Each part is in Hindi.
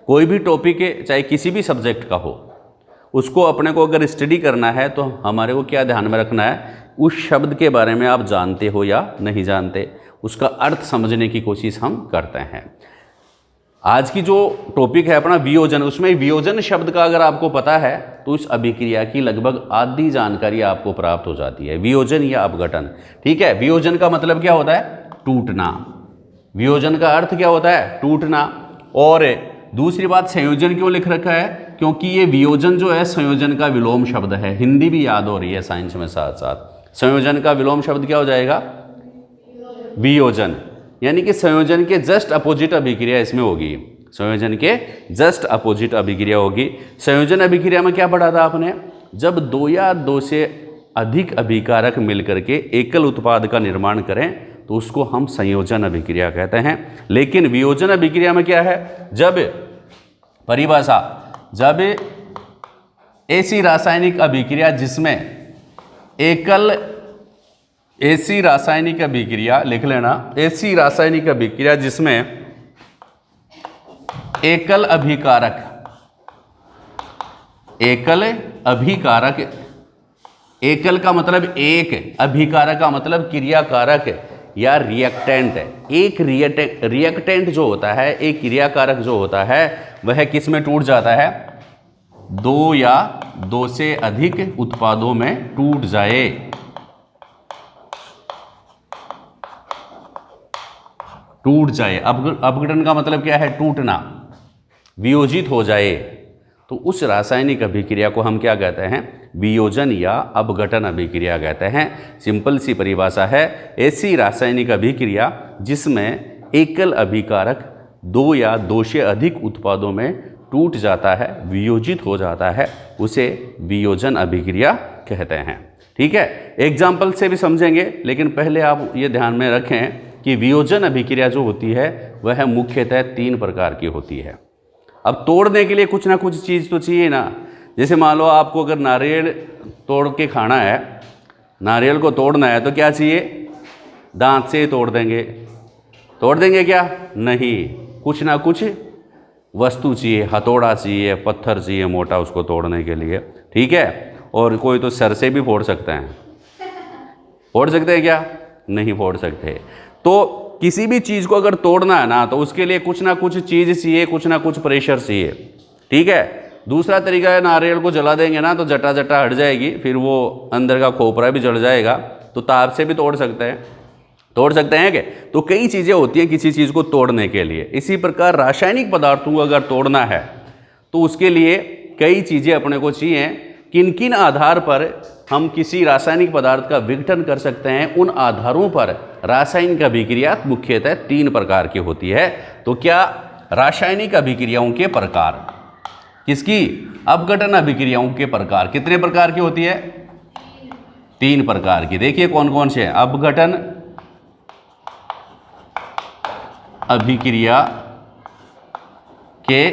कोई भी टॉपिक है, चाहे किसी भी सब्जेक्ट का हो, उसको अपने को अगर स्टडी करना है तो हमारे को क्या ध्यान में रखना है, उस शब्द के बारे में आप जानते हो या नहीं जानते, उसका अर्थ समझने की कोशिश हम करते हैं। आज की जो टॉपिक है अपना वियोजन, उसमें वियोजन शब्द का अगर आपको पता है तो इस अभिक्रिया की लगभग आधी जानकारी आपको प्राप्त हो जाती है, वियोजन या अपघटन। ठीक है, वियोजन का मतलब क्या होता है, टूटना। वियोजन का अर्थ क्या होता है, टूटना। और दूसरी बात, संयोजन क्यों लिख रखा है, क्योंकि ये वियोजन जो है संयोजन का विलोम शब्द है। हिंदी भी याद हो रही है साइंस में साथ साथ। संयोजन का विलोम शब्द क्या हो जाएगा, वियोजन। यानी कि संयोजन के जस्ट अपोजिट अभिक्रिया इसमें होगी, संयोजन के जस्ट अपोजिट अभिक्रिया होगी। संयोजन अभिक्रिया में क्या पढ़ा था आपने, जब दो या दो से अधिक अभिकारक मिलकर के एकल उत्पाद का निर्माण करें तो उसको हम संयोजन अभिक्रिया कहते हैं। लेकिन वियोजन अभिक्रिया में क्या है, जब परिभाषा, जब ऐसी रासायनिक अभिक्रिया जिसमें एकल, ऐसी रासायनिक अभिक्रिया लिख लेना, ऐसी रासायनिक अभिक्रिया जिसमें एकल अभिकारक, एकल अभिकारक, एकल का मतलब एक, अभिकारक का मतलब क्रियाकारक या रिएक्टेंट। एक रिएक्टेंट जो होता है, एक क्रियाकारक जो होता है, वह किस में टूट जाता है, दो या दो से अधिक उत्पादों में टूट जाए। टूट जाए, अपघटन का मतलब क्या है, टूटना, वियोजित हो जाए। तो उस रासायनिक अभिक्रिया को हम क्या कहते हैं, वियोजन या अपघटन अभिक्रिया कहते हैं। सिंपल सी परिभाषा है, ऐसी रासायनिक अभिक्रिया जिसमें एकल अभिकारक दो या दो से अधिक उत्पादों में टूट जाता है, वियोजित हो जाता है, उसे वियोजन अभिक्रिया कहते हैं। ठीक है, एग्जाम्पल से भी समझेंगे, लेकिन पहले आप ये ध्यान में रखें कि वियोजन अभिक्रिया जो होती है वह मुख्यतः 3 प्रकार की होती है। अब तोड़ने के लिए कुछ ना कुछ चीज़ तो चाहिए ना। जैसे मान लो आपको अगर नारियल तोड़ के खाना है, नारियल को तोड़ना है तो क्या चाहिए, दांत से तोड़ देंगे, तोड़ देंगे क्या, नहीं, कुछ ना कुछ वस्तु चाहिए, हथौड़ा चाहिए, पत्थर चाहिए मोटा उसको तोड़ने के लिए। ठीक है, और कोई तो सर से भी फोड़ सकते हैं, फोड़ सकते हैं क्या, नहीं फोड़ सकते। तो किसी भी चीज़ को अगर तोड़ना है ना तो उसके लिए कुछ ना कुछ चीज़ चाहिए, कुछ ना कुछ प्रेशर चाहिए। ठीक है, दूसरा तरीका है, नारियल को जला देंगे ना तो जटा जटा हट जाएगी, फिर वो अंदर का खोपरा भी जल जाएगा, तो ताप से भी तोड़ सकते हैं, तोड़ सकते हैं क्या। तो कई चीज़ें होती हैं किसी चीज़ को तोड़ने के लिए। इसी प्रकार रासायनिक पदार्थों को अगर तोड़ना है तो उसके लिए कई चीज़ें अपने को चाहिए। किन किन आधार पर हम किसी रासायनिक पदार्थ का विघटन कर सकते हैं, उन आधारों पर रासायनिक अभिक्रिया मुख्यतः 3 प्रकार की होती है। तो क्या, रासायनिक अभिक्रियाओं के प्रकार, किसकी, अपघटन अभिक्रियाओं के प्रकार कितने प्रकार की होती है, 3 प्रकार की। देखिए कौन कौन से हैं, अपघटन अभिक्रिया के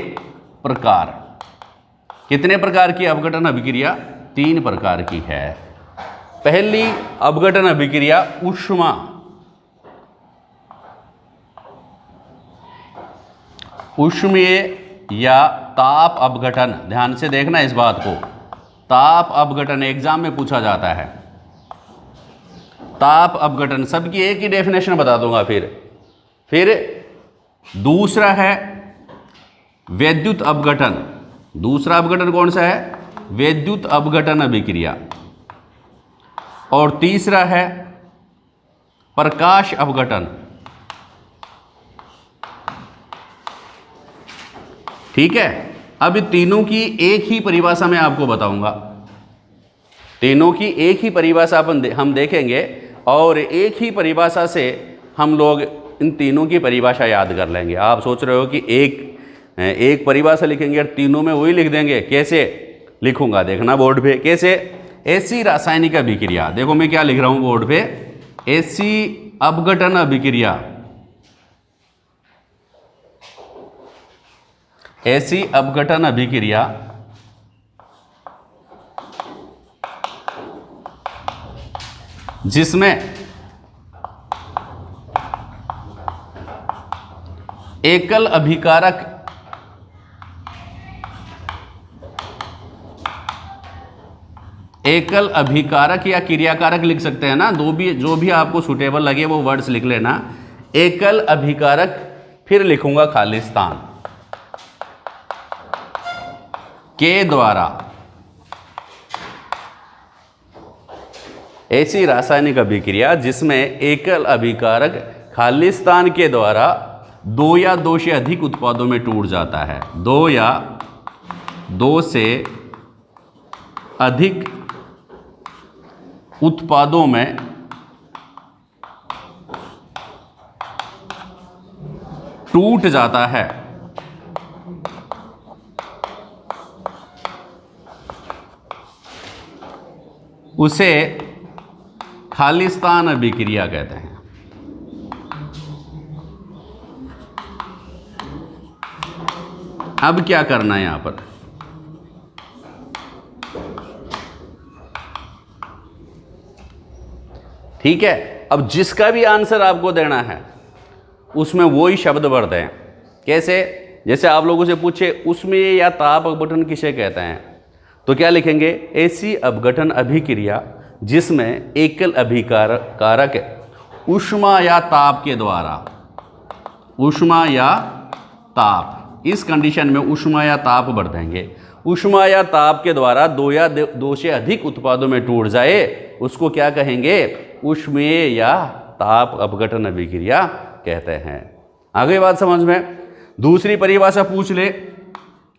प्रकार। कितने प्रकार की अपघटन अभिक्रिया, 3 प्रकार की है। पहली अपघटन अभिक्रिया ऊष्मा, ऊष्मीय या ताप अपघटन। ध्यान से देखना इस बात को, ताप अपघटन एग्जाम में पूछा जाता है। ताप अपघटन, सबकी एक ही डेफिनेशन बता दूंगा। फिर दूसरा है वैद्युत अपघटन। दूसरा अपघटन कौन सा है, वैद्युत अपघटन अभिक्रिया। और तीसरा है प्रकाश अपघटन। ठीक है, अब तीनों की एक ही परिभाषा मैं आपको बताऊंगा, तीनों की एक ही परिभाषा हम देखेंगे, और एक ही परिभाषा से हम लोग इन तीनों की परिभाषा याद कर लेंगे। आप सोच रहे हो कि एक परिभाषा लिखेंगे और तीनों में वही लिख देंगे, कैसे लिखूंगा देखना बोर्ड पे, कैसे, ऐसी रासायनिक अभिक्रिया। देखो मैं क्या लिख रहा हूं बोर्ड पे, ऐसी अपघटन अभिक्रिया, ऐसी अपघटन अभिक्रिया जिसमें एकल अभिकारक एकल अभिकारक या क्रियाकारक लिख सकते हैं ना, जो भी आपको सुटेबल लगे वो वर्ड्स लिख लेना। एकल अभिकारक, फिर लिखूंगा खालिस्तान के द्वारा ऐसी रासायनिक अभिक्रिया जिसमें एकल अभिकारक खालिस्तान के द्वारा 2 या 2 से अधिक उत्पादों में टूट जाता है। 2 या 2 से अधिक उत्पादों में टूट जाता है। उसे खालिस्तान अभिक्रिया कहते हैं। अब क्या करना है यहां पर, ठीक है। अब जिसका भी आंसर आपको देना है उसमें वो ही शब्द भर दें। कैसे? जैसे आप लोगों से पूछे उसमें या ताप अपघटन किसे कहते हैं, तो क्या लिखेंगे? ऐसी अपघटन अभिक्रिया जिसमें एकल अभिकारक ऊष्मा या ताप के द्वारा, ऊष्मा या ताप, इस कंडीशन में ऊष्मा या ताप भर देंगे। ऊष्मा या ताप के द्वारा 2 या 2 से अधिक उत्पादों में टूट जाए, उसको क्या कहेंगे? ऊष्मीय या ताप अपघटन अभिक्रिया कहते हैं। आगे बात समझ में। दूसरी परिभाषा पूछ ले,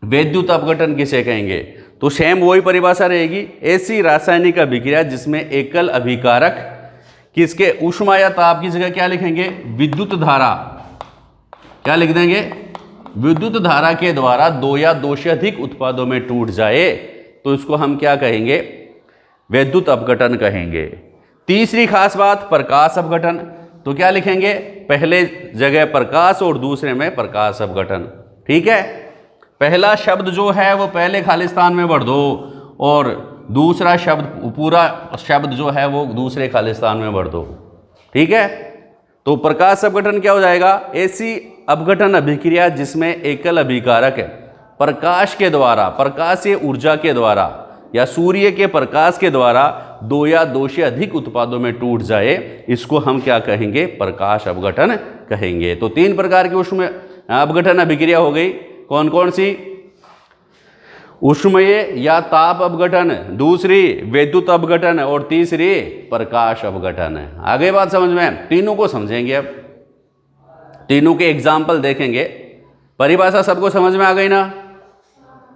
विद्युत अपघटन किसे कहेंगे, तो सेम वही परिभाषा रहेगी। ऐसी रासायनिक अभिक्रिया जिसमें एकल अभिकारक किसके, ऊष्मा या ताप की जगह क्या लिखेंगे? विद्युत धारा। क्या लिख देंगे? विद्युत धारा के द्वारा 2 या 2 से अधिक उत्पादों में टूट जाए, तो इसको हम क्या कहेंगे? विद्युत अपघटन कहेंगे। तीसरी खास बात, प्रकाश अपघटन। तो क्या लिखेंगे? पहले जगह प्रकाश और दूसरे में प्रकाश अपघटन। ठीक है, पहला शब्द जो है वो पहले खालिस्तान में भर दो और दूसरा शब्द, पूरा शब्द जो है वो दूसरे खालिस्तान में भर दो। ठीक है, तो प्रकाश अपघटन क्या हो जाएगा? ऐसी अपघटन अभिक्रिया जिसमें एकल अभिकारक प्रकाश के द्वारा, प्रकाशीय ऊर्जा के द्वारा या सूर्य के प्रकाश के द्वारा 2 या 2 से अधिक उत्पादों में टूट जाए, इसको हम क्या कहेंगे? प्रकाश अपघटन कहेंगे। तो 3 प्रकार की उसमें अपघटन अभिक्रिया हो गई। कौन कौन सी? ऊष्मीय या ताप अपघटन, दूसरी विद्युत अपघटन और तीसरी प्रकाश अपघटन। आगे बात समझ में। तीनों को समझेंगे, अब तीनों के एग्जाम्पल देखेंगे। परिभाषा सबको समझ में आ गई ना?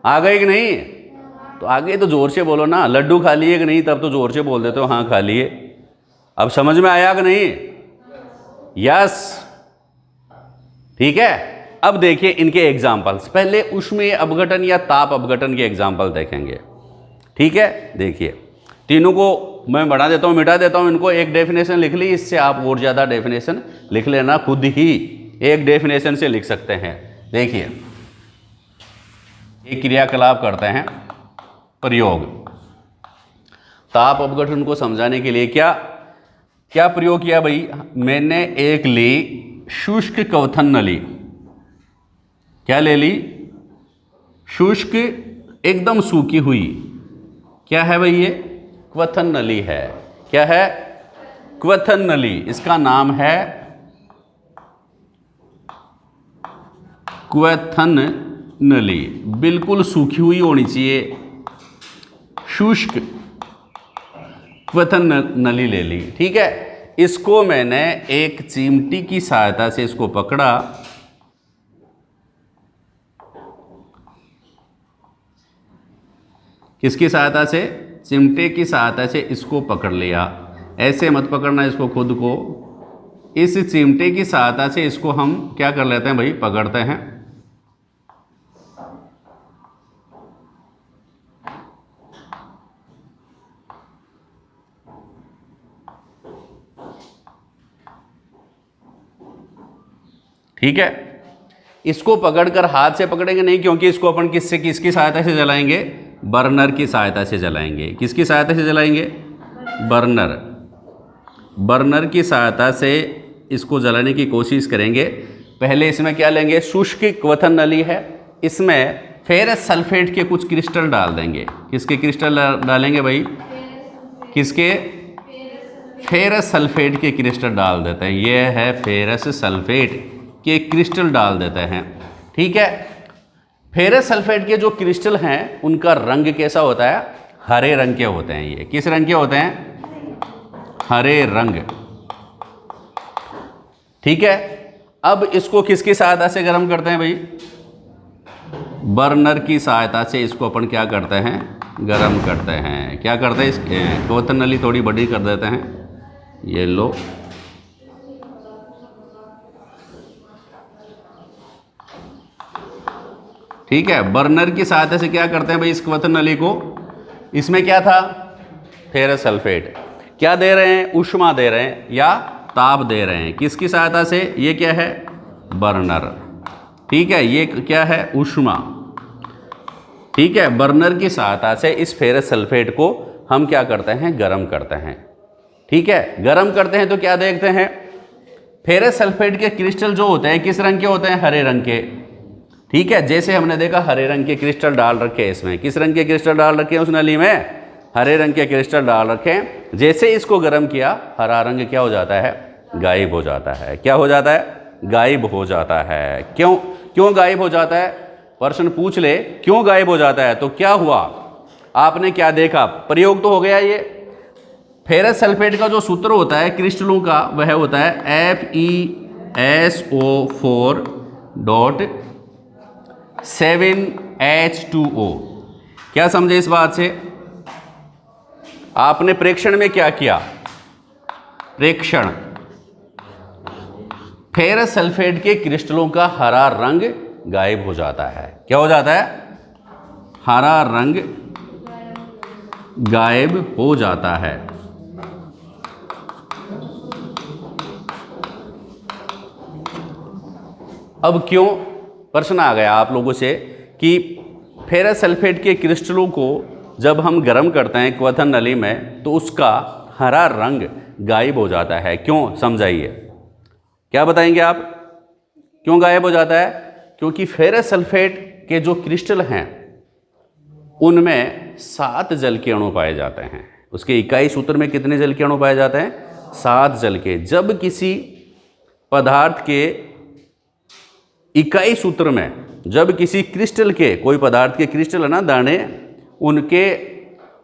आ गई कि नहीं? तो आगे तो जोर से बोलो ना। लड्डू खा लिए कि नहीं? तब तो जोर से बोल देते हो हाँ खा लिए। अब समझ में आया कि नहीं? यस, ठीक है। अब देखिए इनके एग्जाम्पल्स। पहले ऊष्मीय अपघटन या ताप अपघटन के एग्जाम्पल देखेंगे। ठीक है, देखिए तीनों को मैं बढ़ा देता हूँ, मिटा देता हूँ इनको। एक डेफिनेशन लिख ली, इससे आप और ज़्यादा डेफिनेशन लिख लेना, खुद ही एक डेफिनेशन से लिख सकते हैं। देखिए एक क्रियाकलाप करते हैं, प्रयोग। ताप अपघटन को समझाने के लिए क्या क्या प्रयोग किया भाई? मैंने एक ली शुष्क क्वथन नली। क्या ले ली? शुष्क, एकदम सूखी हुई। क्या है भाई? ये क्वथन नली है। क्या है? क्वथन नली। इसका नाम है क्वथन नली। बिल्कुल सूखी हुई होनी चाहिए, शुष्क क्वथन नली ले ली। ठीक है, इसको मैंने एक चिमटी की सहायता से इसको पकड़ा। किसकी सहायता से? चिमटे की सहायता से इसको पकड़ लिया। ऐसे मत पकड़ना इसको खुद को। इस चिमटे की सहायता से इसको हम क्या कर लेते हैं भाई? पकड़ते हैं। ठीक है, इसको पकड़कर हाथ से पकड़ेंगे नहीं, क्योंकि इसको अपन किसकी सहायता से जलाएंगे? बर्नर की सहायता से जलाएंगे। किसकी सहायता से जलाएंगे? बर्नर। बर्नर की सहायता से इसको जलाने की कोशिश करेंगे। पहले इसमें क्या लेंगे? शुष्क क्वथन नली है, इसमें फेरस सल्फेट के कुछ क्रिस्टल डाल देंगे। किसके क्रिस्टल डालेंगे भाई? किसके? फेरस सल्फेट के क्रिस्टल डाल देते हैं। ये है फेरस सल्फेट के क्रिस्टल डाल देते हैं। ठीक है, फेरस सल्फेट के जो क्रिस्टल हैं उनका रंग कैसा होता है? हरे रंग के होते हैं। ये किस रंग के होते हैं? हरे रंग। ठीक है, अब इसको किसकी सहायता से गर्म करते हैं भाई? बर्नर की सहायता से इसको अपन क्या करते हैं? गर्म करते हैं। क्या करते हैं? इस क्वथन नली थोड़ी बड़ी कर देते हैं। ये लो, ठीक है, बर्नर की सहायता से क्या करते हैं भाई इस क्वथन नली को? इसमें क्या था? Ferrous sulphate. क्या दे रहे हैं? ऊष्मा दे रहे हैं या ताप दे रहे हैं। किसकी सहायता से? ये क्या है? बर्नर। ठीक है, ये क्या है? ऊष्मा। ठीक है, बर्नर की सहायता से इस फेरस सल्फेट को हम क्या करते हैं? गर्म करते हैं। ठीक है, गर्म करते हैं तो क्या देखते हैं? फेरस सल्फेट के क्रिस्टल जो होते हैं किस रंग के होते हैं? हरे रंग के। ठीक है, जैसे हमने देखा हरे रंग के क्रिस्टल डाल रखे हैं इसमें। किस रंग के क्रिस्टल डाल रखे हैं उस नली में? हरे रंग के क्रिस्टल डाल रखे हैं। जैसे इसको गर्म किया, हरा रंग क्या हो जाता है? गायब हो जाता है। क्या हो जाता है? गायब हो जाता है। क्यों? क्यों गायब हो जाता है? प्रश्न पूछ ले, क्यों गायब हो जाता है? तो क्या हुआ? आपने क्या देखा? प्रयोग तो हो गया। ये फेरस सल्फेट का जो सूत्र होता है क्रिस्टलों का, वह होता है FeSO4.7H2O। क्या समझे इस बात से? आपने प्रेक्षण में क्या किया? प्रेक्षण, फेरस सल्फेट के क्रिस्टलों का हरा रंग गायब हो जाता है। क्या हो जाता है? हरा रंग गायब हो जाता है। अब क्यों? प्रश्न आ गया आप लोगों से कि फेरस सल्फेट के क्रिस्टलों को जब हम गर्म करते हैं क्वथन नली में तो उसका हरा रंग गायब हो जाता है। क्यों? समझाइए, क्या बताएंगे आप? क्यों गायब हो जाता है? क्योंकि फेरस सल्फेट के जो क्रिस्टल हैं उनमें 7 जल के अणु पाए जाते हैं। उसके इकाई सूत्र में कितने जल के अणु पाए जाते हैं? 7 जल के। जब किसी पदार्थ के इकाई सूत्र में, जब किसी क्रिस्टल के, कोई पदार्थ के क्रिस्टल है ना, दाने, उनके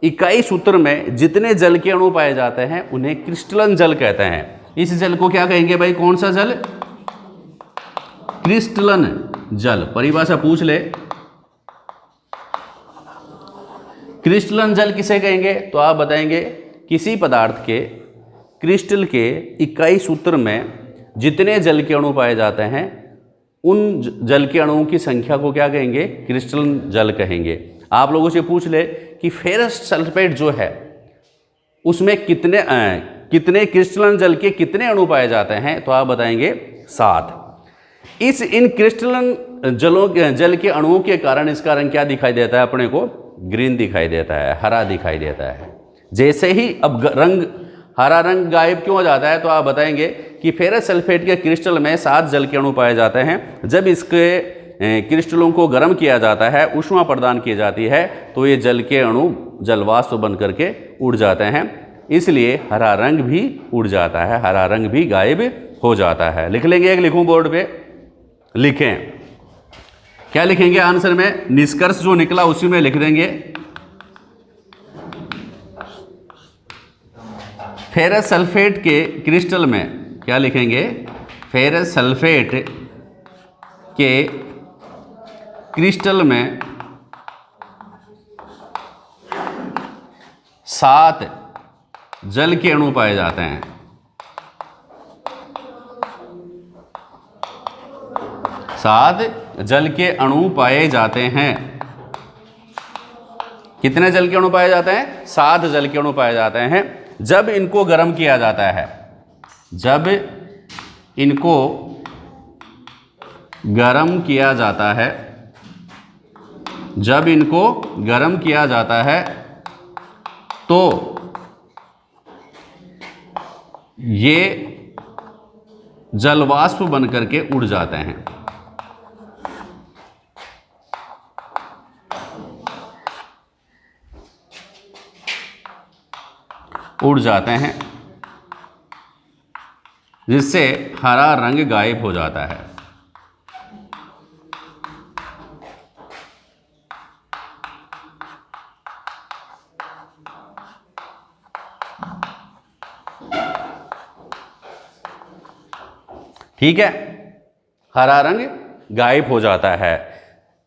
इकाई सूत्र में जितने जल के अणु पाए जाते हैं उन्हें क्रिस्टलन जल कहते हैं। इस जल को क्या कहेंगे भाई? कौन सा जल? क्रिस्टलन जल। परिभाषा पूछ ले, क्रिस्टलन जल किसे कहेंगे? तो आप बताएंगे किसी पदार्थ के क्रिस्टल के इकाई सूत्र में जितने जल के अणु पाए जाते हैं उन जल के अणुओं की संख्या को क्या कहेंगे? क्रिस्टलन जल कहेंगे। आप लोगों से पूछ ले कि फेरस सल्फेट जो है उसमें कितने क्रिस्टलन जल के कितने अणु पाए जाते हैं? तो आप बताएंगे 7। इन क्रिस्टलन जल के अणुओं के कारण इसका रंग क्या दिखाई देता है अपने को? ग्रीन दिखाई देता है, हरा दिखाई देता है। जैसे ही अब हरा रंग गायब क्यों हो जाता है? तो आप बताएंगे कि फेरस सल्फेट के क्रिस्टल में 7 जल के अणु पाए जाते हैं। जब इसके क्रिस्टलों को गर्म किया जाता है, ऊष्मा प्रदान की जाती है, तो ये जल के अणु जलवाष्प बन करके उड़ जाते हैं। इसलिए हरा रंग भी उड़ जाता है, हरा रंग भी गायब हो जाता है। लिख लेंगे, एक लिखूं बोर्ड पे? लिखें। क्या लिखेंगे आंसर में? निष्कर्ष जो निकला उसी में लिख देंगे। फेरस सल्फेट के क्रिस्टल में क्या लिखेंगे? फेरस सल्फेट के क्रिस्टल में 7 जल के अणु पाए जाते हैं। 7 जल के अणु पाए जाते हैं। कितने जल के अणु पाए जाते हैं? 7 जल के अणु पाए जाते हैं। जब इनको गर्म किया जाता है, जब इनको गर्म किया जाता है, जब इनको गर्म किया जाता है तो ये जलवाष्प बन करके उड़ जाते हैं। उड़ जाते हैं, जिससे हरा रंग गायब हो जाता है। ठीक है, हरा रंग गायब हो जाता है।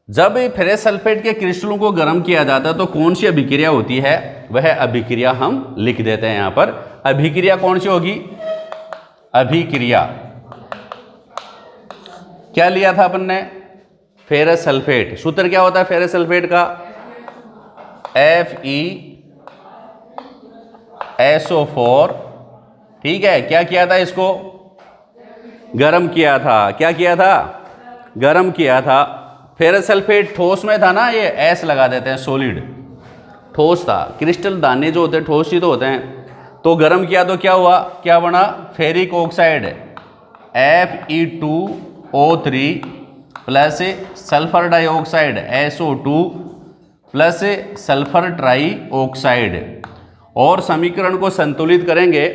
जब फेरस सल्फेट के क्रिस्टलों को गर्म किया जाता है तो कौन सी अभिक्रिया होती है, वह अभिक्रिया हम लिख देते हैं यहां पर। अभिक्रिया कौन सी होगी? अभिक्रिया क्या लिया था अपन ने? Ferrous sulphate. सूत्र क्या होता है फेरस सल्फेट का? FeSO4। ठीक है, क्या किया था? इसको गरम किया था। क्या किया था? गरम किया था। फेरस सल्फेट ठोस में था ना, ये एस लगा देते हैं, सॉलिड ठोस था। क्रिस्टल दाने जो होते हैं ठोस ही तो होते हैं। तो गरम किया तो क्या हुआ? क्या बना? Ferric oxide Fe2O3 plus sulphur dioxide SO2 plus sulphur try oxide. और समीकरण को संतुलित करेंगे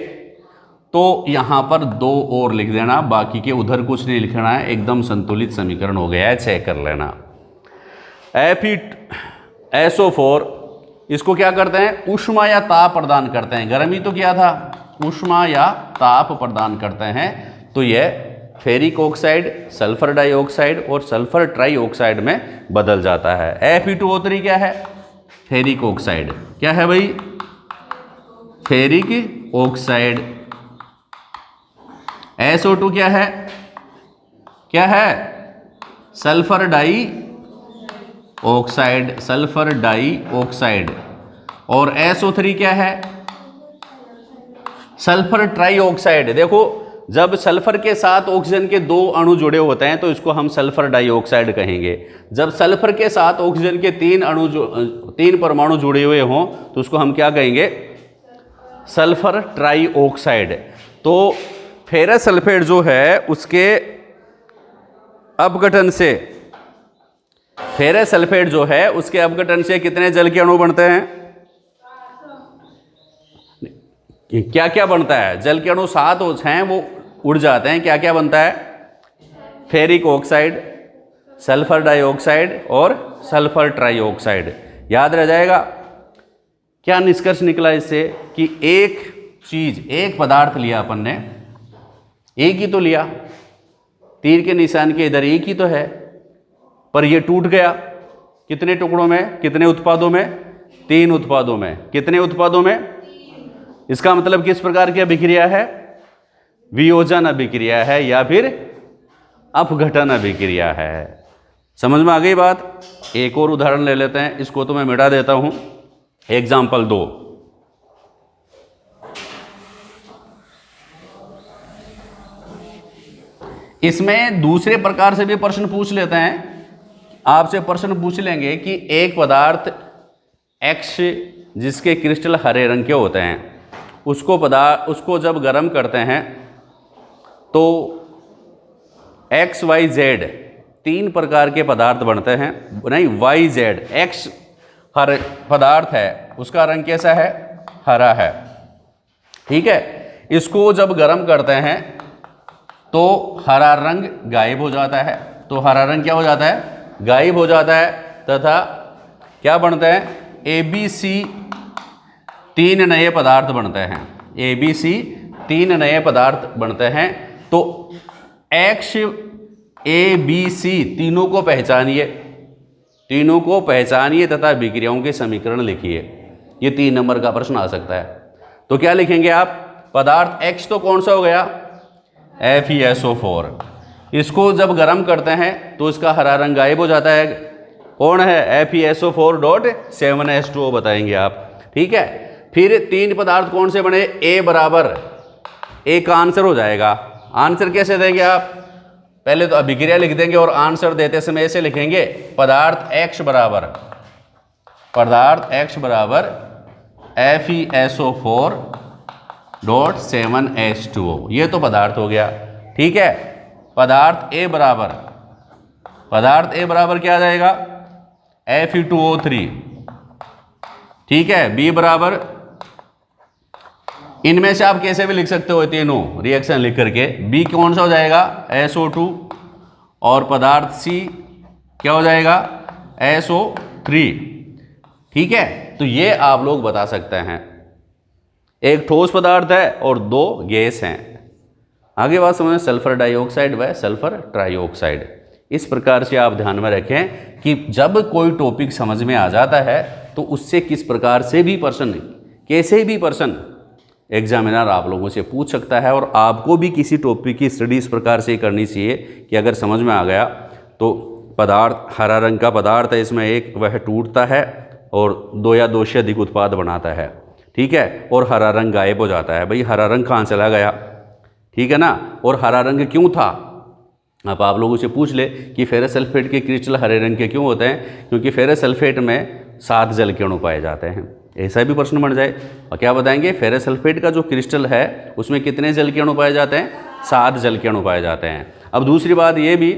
तो यहाँ पर 2 और लिख देना, बाकी के उधर कुछ नहीं लिखना है। एकदम संतुलित समीकरण हो गया है, चेक कर लेना। FeSO4 इसको क्या करते हैं? ऊष्मा या ताप प्रदान करते हैं। गर्मी तो क्या था? ऊष्मा या ताप प्रदान करते हैं। तो यह फेरिक ऑक्साइड, सल्फर डाइऑक्साइड और सल्फर ट्राई ऑक्साइड में बदल जाता है। Fe2O3 क्या है? Ferric oxide. क्या है भाई? Ferric oxide. SO2 क्या है? क्या है? Sulphur dioxide, sulphur dioxide. और SO3 क्या है? Sulphur trioxide. देखो, जब सल्फर के साथ ऑक्सीजन के 2 अणु जुड़े होते हैं तो इसको हम सल्फर डाइऑक्साइड कहेंगे। जब सल्फर के साथ ऑक्सीजन के 3 परमाणु जुड़े हुए हों तो उसको हम क्या कहेंगे? Sulphur try oxide. तो फेरस सल्फेट जो है उसके अपघटन से, फेरस सल्फेट जो है उसके अपघटन से कितने जल के अणु बनते हैं? क्या क्या बनता है? जल के अणु 7 हैं, वो उड़ जाते हैं। क्या क्या बनता है? फेरिक ऑक्साइड, सल्फर डाइऑक्साइड और सल्फर ट्राइऑक्साइड। याद रह जाएगा। क्या निष्कर्ष निकला इससे? कि एक चीज, एक पदार्थ लिया अपन ने, एक ही तो लिया, तीर के निशान के इधर एक ही तो है, पर ये टूट गया। कितने टुकड़ों में? कितने उत्पादों में? 3 उत्पादों में। कितने उत्पादों में? इसका मतलब किस प्रकार की अभिक्रिया है? वियोजन अभिक्रिया है या फिर अपघटन अभिक्रिया है। समझ में आ गई बात? एक और उदाहरण ले लेते हैं, इसको तो मैं मिटा देता हूं। एग्जाम्पल 2। इसमें दूसरे प्रकार से भी प्रश्न पूछ लेते हैं। आपसे प्रश्न पूछ लेंगे कि एक पदार्थ X जिसके क्रिस्टल हरे रंग के होते हैं, उसको जब गर्म करते हैं तो XYZ 3 प्रकार के पदार्थ बनते हैं। नहीं, YZ, X हर पदार्थ है, उसका रंग कैसा है? हरा है। ठीक है, इसको जब गर्म करते हैं तो हरा रंग गायब हो जाता है। तो हरा रंग क्या हो जाता है? गायब हो जाता है। तथा क्या बनते हैं? ABC 3 नए पदार्थ बनते हैं। ABC 3 नए पदार्थ बनते हैं। तो XABC तीनों को पहचानिए, तीनों को पहचानिए तथा विक्रियाओं के समीकरण लिखिए। ये 3 नंबर का प्रश्न आ सकता है। तो क्या लिखेंगे आप? पदार्थ X तो कौन सा हो गया? FeSO4। इसको जब गर्म करते हैं तो इसका हरा रंग गायब हो जाता है। कौन है? FeSO4.7H2O बताएंगे आप। ठीक है, फिर 3 पदार्थ कौन से बने? A बराबर, A का आंसर हो जाएगा। आंसर कैसे देंगे आप? पहले तो अभिक्रिया लिख देंगे और आंसर देते समय ऐसे लिखेंगे, पदार्थ X बराबर FeSO4.7H2O। ये तो पदार्थ हो गया। ठीक है, पदार्थ A बराबर क्या आ जाएगा? Fe2O3। ठीक है, B बराबर इनमें से आप कैसे भी लिख सकते हो तीनों रिएक्शन लिख करके। बी कौन सा हो जाएगा SO2 और पदार्थ सी क्या हो जाएगा SO3। ठीक है, तो ये आप लोग बता सकते हैं। एक ठोस पदार्थ है और दो गैस हैं। आगे बात समझें, सल्फर डाइऑक्साइड व सल्फर ट्राइऑक्साइड। इस प्रकार से आप ध्यान में रखें कि जब कोई टॉपिक समझ में आ जाता है तो उससे किस प्रकार से भी पर्सन, कैसे भी पर्सन एग्जामिनर आप लोगों से पूछ सकता है। और आपको भी किसी टॉपिक की स्टडी इस प्रकार से करनी चाहिए कि अगर समझ में आ गया तो पदार्थ, हरा रंग का पदार्थ है, इसमें एक वह टूटता है और दो या दो से अधिक उत्पाद बनाता है। ठीक है, और हरा रंग गायब हो जाता है। भाई हरा रंग कहाँ चला गया, ठीक है ना, और हरा रंग क्यों था। अब आप लोगों से पूछ ले कि फेरस सल्फेट के क्रिस्टल हरे रंग के क्यों होते हैं, क्योंकि फेरस सल्फेट में 7 जल के अणु पाए जाते हैं। ऐसा भी प्रश्न बन जाए और क्या बताएंगे, फेरस सल्फेट का जो क्रिस्टल है उसमें कितने जल के अणु पाए जाते हैं, 7 जल के अणु पाए जाते हैं। अब दूसरी बात ये भी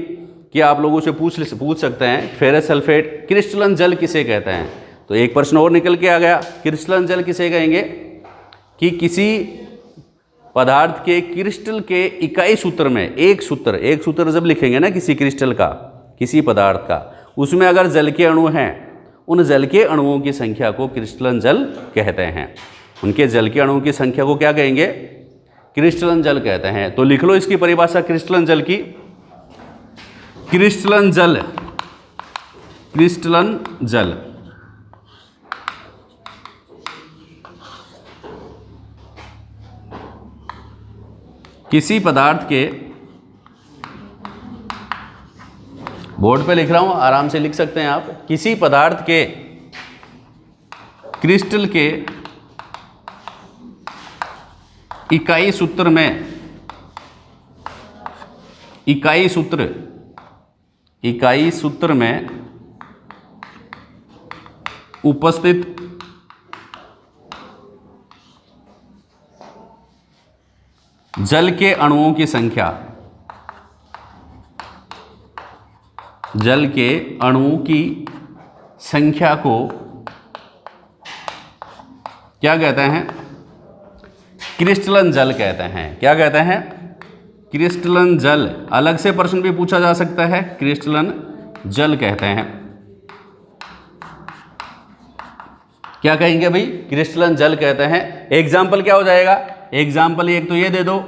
कि आप लोगों से पूछ सकते हैं फेरस सल्फेट क्रिस्टलन जल किसे कहते हैं। तो एक प्रश्न और निकल के आ गया, क्रिस्टलन जल किसे कहेंगे कि किसी पदार्थ के क्रिस्टल के इकाई सूत्र में एक सूत्र जब लिखेंगे ना किसी क्रिस्टल का, किसी पदार्थ का, उसमें अगर जल के अणु हैं, उन जल के अणुओं की संख्या को क्रिस्टलन जल कहते हैं। उनके जल के अणुओं की संख्या को क्या कहेंगे, क्रिस्टलन जल कहते हैं। तो लिख लो इसकी परिभाषा क्रिस्टलन जल की। क्रिस्टलन जल किसी पदार्थ के, बोर्ड पे लिख रहा हूं आराम से लिख सकते हैं आप, किसी पदार्थ के क्रिस्टल के इकाई सूत्र में उपस्थित जल के अणुओं की संख्या, जल के अणुओं की संख्या को क्या कहते हैं, क्रिस्टलन जल कहते हैं। क्या कहते हैं, क्रिस्टलन जल। अलग से प्रश्न भी पूछा जा सकता है, क्रिस्टलन जल कहते हैं। क्या कहेंगे भाई, क्रिस्टलन जल कहते हैं। एग्जाम्पल क्या हो जाएगा, एग्जाम्पल एक तो ये दे दो,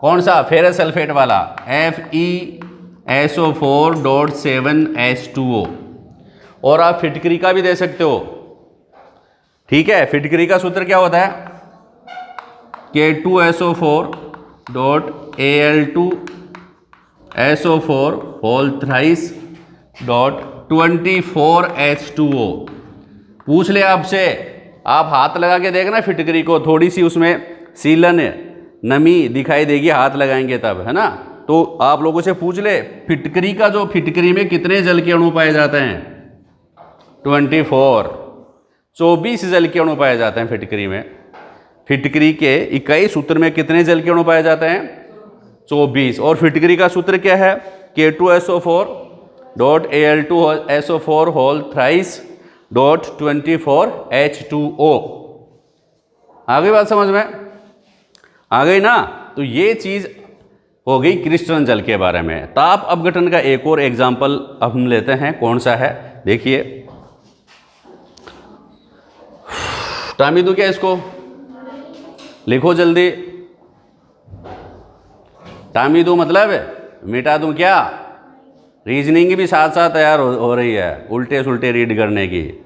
कौन सा, फेरस सल्फेट वाला FeSO4.7H2O। और आप फिटकरी का भी दे सकते हो। ठीक है, फिटकरी का सूत्र क्या होता है, K2SO4.Al2SO4 होल थ्राइस .24H2O। पूछ ले आपसे, आप हाथ लगा के देखना फिटकरी को, थोड़ी सी उसमें सीलन नमी दिखाई देगी, हाथ लगाएंगे तब, है ना। तो आप लोगों से पूछ ले फिटकरी का, जो फिटकरी में कितने जल के अणु पाए जाते हैं, 24 जल के अणु पाए जाते हैं फिटकरी में। फिटकरी के इकाई सूत्र में कितने जल के अणु पाए जाते हैं, 24। और फिटकरी का सूत्र क्या है, K2SO4.Al2SO4 होल थ्राइस .24H2O। आगे बात समझ में आ गई ना। तो ये चीज हो गई क्रिस्टलन जल के बारे में। ताप अपघटन का एक और एग्जाम्पल अब हम लेते हैं, कौन सा है देखिए। टाइम दूं क्या इसको, लिखो जल्दी। टाइम दूं मतलब मिटा दूं क्या, रीजनिंग भी साथ साथ तैयार हो रही है, उल्टे सुल्टे रीड करने की।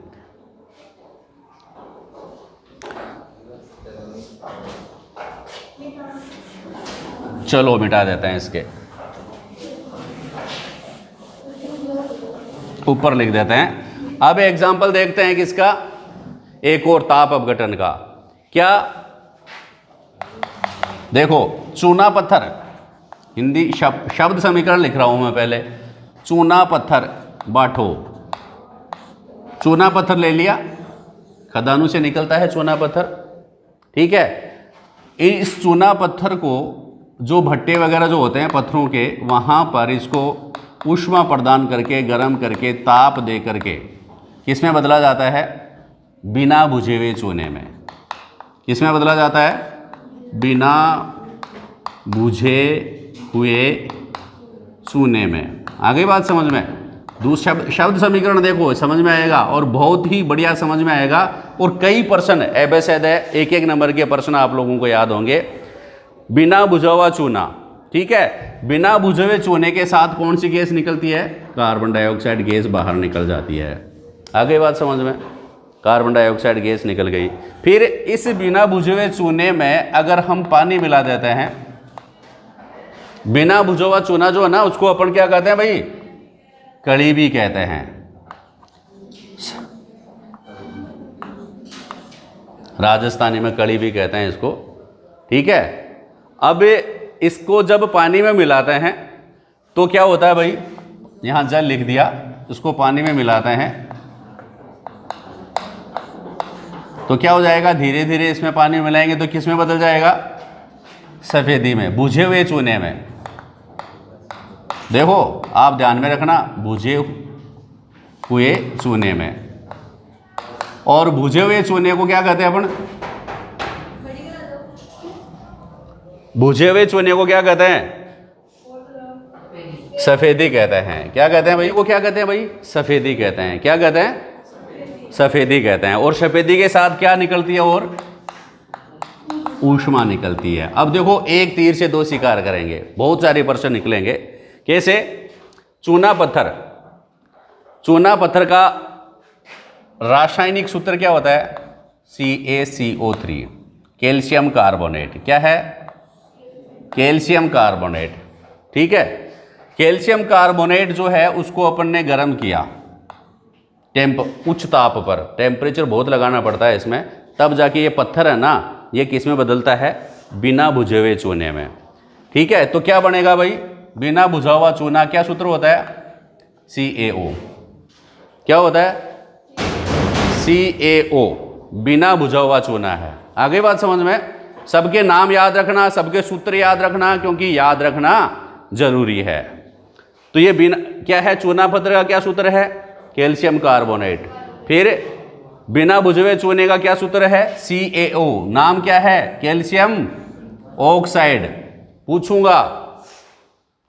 चलो मिटा देते हैं, इसके ऊपर लिख देते हैं। अब एग्जाम्पल देखते हैं किसका, एक और ताप अपघटन का। क्या, देखो चूना पत्थर, हिंदी शब्द समीकरण लिख रहा हूं मैं पहले। चूना पत्थर बाठो, चूना पत्थर ले लिया, खदानों से निकलता है चूना पत्थर। ठीक है, इस चूना पत्थर को जो भट्टे वगैरह जो होते हैं पत्थरों के, वहाँ पर इसको ऊष्मा प्रदान करके, गर्म करके, ताप दे करके किसमें बदला जाता है, बिना बुझे हुए चूने में। किसमें बदला जाता है, बिना बुझे हुए चूने में। आ गई बात समझ में? दूसरा शब्द समीकरण देखो समझ में आएगा और बहुत ही बढ़िया समझ में आएगा। और कई प्रश्न एबेसेड है, एक एक नंबर के प्रश्न आप लोगों को याद होंगे। बिना बुझा हुआ चूना, ठीक है, बिना बुझे हुए चूने के साथ कौन सी गैस निकलती है? कार्बन डाइऑक्साइड गैस बाहर निकल जाती है। आ गई बात समझ में? कार्बन डाइऑक्साइड गैस निकल गई। फिर इस बिना बुझे हुए चूने में अगर हम पानी मिला देते हैं, बिना बुझा हुआ चूना जो है ना उसको अपन क्या कहते हैं भाई? कड़ी भी कहते हैं। राजस्थानी में कड़ी भी कहते हैं इसको, ठीक है। अब इसको जब पानी में मिलाते हैं तो क्या होता है भाई? यहां जल लिख दिया, इसको पानी में मिलाते हैं तो क्या हो जाएगा? धीरे धीरे इसमें पानी मिलाएंगे तो किस में बदल जाएगा? सफेदी में, बुझे हुए चूने में। देखो आप ध्यान में रखना, बुझे हुए चूने में। और बुझे हुए चूने को क्या कहते हैं अपन? बुझे हुए चूने को क्या कहते हैं? सफेदी कहते हैं। क्या कहते हैं भाई? वो क्या कहते हैं भाई? सफेदी कहते हैं। क्या कहते हैं? सफेदी कहते हैं। और सफेदी के साथ क्या निकलती है? और ऊष्मा निकलती है। अब देखो एक तीर से दो शिकार करेंगे, बहुत सारे प्रश्न निकलेंगे। कैसे? चूना पत्थर, चूना पत्थर का रासायनिक सूत्र क्या होता है? CaCO3, calcium carbonate. क्या है? कैल्शियम कार्बोनेट, ठीक है। कैल्शियम कार्बोनेट जो है उसको अपन ने गर्म किया उच्च ताप पर, टेम्परेचर बहुत लगाना पड़ता है इसमें, तब जाके ये पत्थर है ना ये किस में बदलता है? बिना बुझे हुए चूने में, ठीक है। तो क्या बनेगा भाई? बिना बुझा हुआ चूना, क्या सूत्र होता है? CaO। क्या होता है? CaO, बिना बुझा हुआ चूना है। आगे बात समझ में? सबके नाम याद रखना, सबके सूत्र याद रखना, क्योंकि याद रखना जरूरी है। तो ये बिना क्या है? चूना पत्थर का क्या सूत्र है? Calcium carbonate. फिर बिना बुझे हुए चूने का क्या सूत्र है? CaO। नाम क्या है? Calcium oxide. पूछूंगा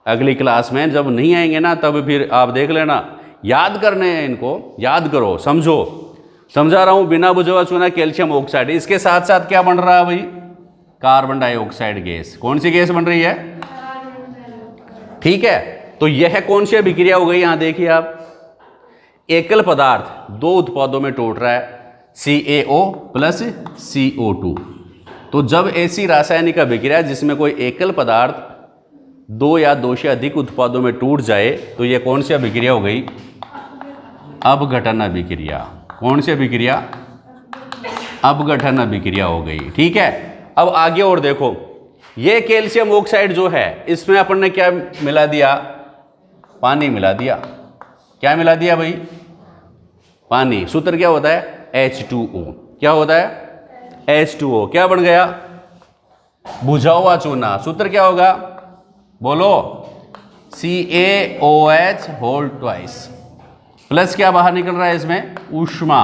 अगली क्लास में, जब नहीं आएंगे ना तब फिर आप देख लेना। याद करने हैं इनको, याद करो, समझो। समझा रहा हूं, बिना बुझा हुआ चूना कैल्शियम ऑक्साइड। इसके साथ साथ क्या बन रहा है भाई? Carbon dioxide gas. कौन सी गैस बन रही है? ठीक है। तो यह कौन सी अभिक्रिया हो गई? यहां देखिए आप, एकल पदार्थ दो उत्पादों में टूट रहा है, CaO प्लस CO2। तो जब ऐसी रासायनिक अभिक्रिया जिसमें कोई एकल पदार्थ दो या दो से अधिक उत्पादों में टूट जाए तो यह कौन सी अभिक्रिया हो गई? अपघटन अभिक्रिया। कौन सी अभिक्रिया? अपघटन अभिक्रिया हो गई, ठीक है। अब आगे और देखो, ये कैल्शियम ऑक्साइड जो है इसमें अपन ने क्या मिला दिया? पानी मिला दिया। क्या मिला दिया भाई? पानी। सूत्र क्या होता है? H2O। क्या होता है? H2O। क्या बन गया? बुझा हुआ चूना। सूत्र क्या होगा? बोलो। CaOH whole twice. प्लस क्या बाहर निकल रहा है इसमें? ऊष्मा।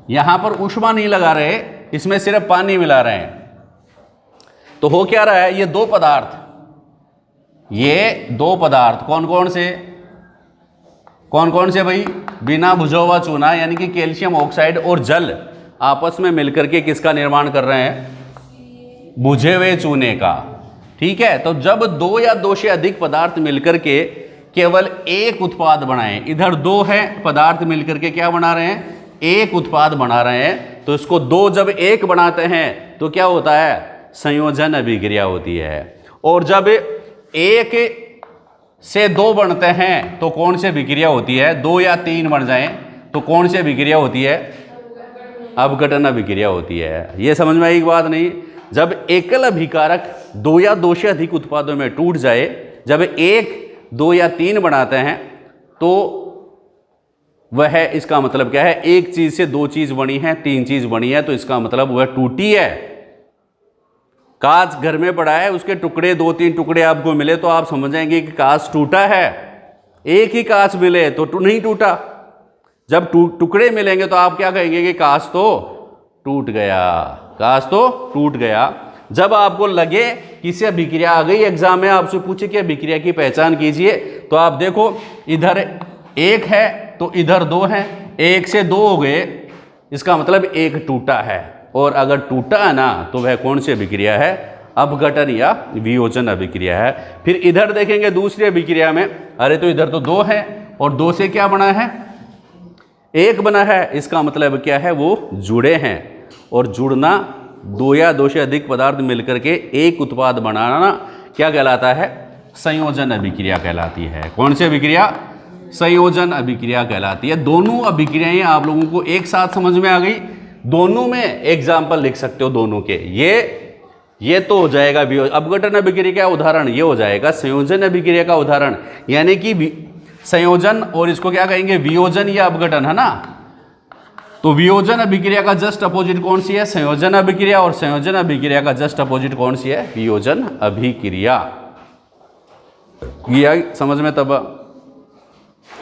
यहां पर ऊष्मा नहीं लगा रहे, इसमें सिर्फ पानी मिला रहे हैं। तो हो क्या रहा है? ये दो पदार्थ, ये दो पदार्थ कौन कौन से? कौन कौन से भाई? बिना बुझा हुआ चूना यानी कि कैल्शियम ऑक्साइड और जल आपस में मिलकर के किसका निर्माण कर रहे हैं? बुझे हुए चूने का, ठीक है। तो जब दो या दो से अधिक पदार्थ मिलकर के केवल एक उत्पाद बनाएं, इधर दो है पदार्थ मिलकर के क्या बना रहे हैं? एक उत्पाद बना रहे हैं। तो इसको दो जब एक बनाते हैं तो क्या होता है? संयोजन अभिक्रिया होती है। और जब एक से दो बनते हैं तो कौन सी अभिक्रिया होती है? दो या तीन बन जाएं तो कौन सी अभिक्रिया होती है? अपघटन अभिक्रिया होती है। ये समझ में आई बात नहीं? जब एकल अभिकारक दो या दो से अधिक उत्पादों में टूट जाए, जब एक दो या तीन बनाते हैं तो वह, इसका मतलब क्या है? एक चीज से दो चीज बनी है, तीन चीज बनी है, तो इसका मतलब वह टूटी है। कांच घर में पड़ा है, उसके टुकड़े दो तीन टुकड़े आपको मिले तो आप समझ जाएंगे कि कांच टूटा है। एक ही कांच मिले तो नहीं टूटा। जब टुकड़े मिलेंगे तो आप क्या कहेंगे कि कांच तो टूट गया, कांच तो टूट गया। जब आपको लगे किसी अभिक्रिया आ गई, एग्जाम में आपसे पूछे कि अभिक्रिया की पहचान कीजिए, तो आप देखो इधर 1 है तो इधर 2 है, 1 से 2 हो गए, इसका मतलब 1 टूटा है, और अगर टूटा है ना तो वह कौन सी अभिक्रिया है? अपघटन या वियोजन अभिक्रिया है। फिर इधर देखेंगे दूसरी अभिक्रिया में, अरे तो इधर तो 2 है और 2 से क्या बना है? 1 बना है, इसका मतलब क्या है? वो जुड़े हैं, और जुड़ना 2 या 2 से अधिक पदार्थ मिलकर के एक उत्पाद बनाना क्या कहलाता है? संयोजन अभिक्रिया कहलाती है। कौन सी अभिक्रिया? संयोजन अभिक्रिया कहलाती है। दोनों अभिक्रियाएं आप लोगों को एक साथ समझ में आ गई। दोनों में एग्जाम्पल लिख सकते हो दोनों के। ये तो हो जाएगा अपघटन अभिक्रिया का उदाहरण, ये हो जाएगा संयोजन अभिक्रिया का उदाहरण, यानी कि संयोजन और इसको क्या कहेंगे? वियोजन या अपघटन, है ना। तो वियोजन अभिक्रिया का जस्ट अपोजिट कौन सी है? संयोजन अभिक्रिया, और संयोजन अभिक्रिया का जस्ट अपोजिट कौन सी है? वियोजन अभिक्रिया। ये समझ में, तब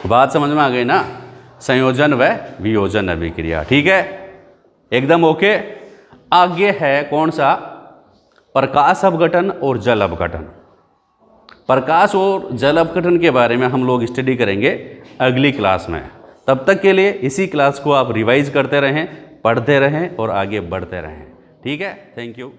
बात समझ में आ गई ना? संयोजन व वियोजन अभिक्रिया, ठीक है, एकदम ओके। आगे है कौन सा? प्रकाश अपघटन और जल अपघटन। प्रकाश और जल अपघटन के बारे में हम लोग स्टडी करेंगे अगली क्लास में। तब तक के लिए इसी क्लास को आप रिवाइज करते रहें, पढ़ते रहें और आगे बढ़ते रहें, ठीक है। Thank you.